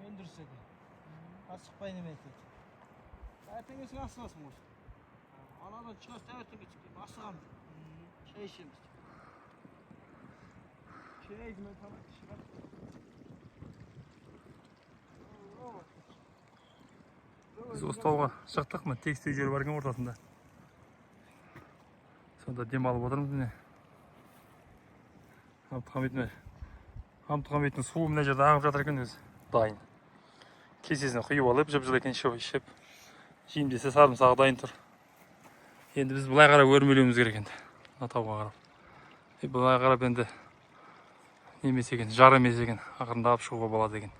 Öndürse de. Asıkpay neme etedi. Ertengesi asılasın olsun. Anadan çıkarsa ertenge çıkayım. Asıqam. Şey işimiz. Şey izmen tamam çıkar. Biz Ostauga шықтықмы? Текстей жер бар екен ортасында. Сонда демалып отырмыз міне. Абдухамиттің суы мына жерде ағып жатыр екен өзі. Дайын. Кесесіне құйып алып, жып-жылы екен ішіп. Жеймін десе сарымсағы дайын тұр. Енді біз бұлай қарап өрмелеуіміз керек енді. Тауға қарап. Бұлай қарап енді немес екен, жар емес екен. Ақырында алып шығуға болады екен.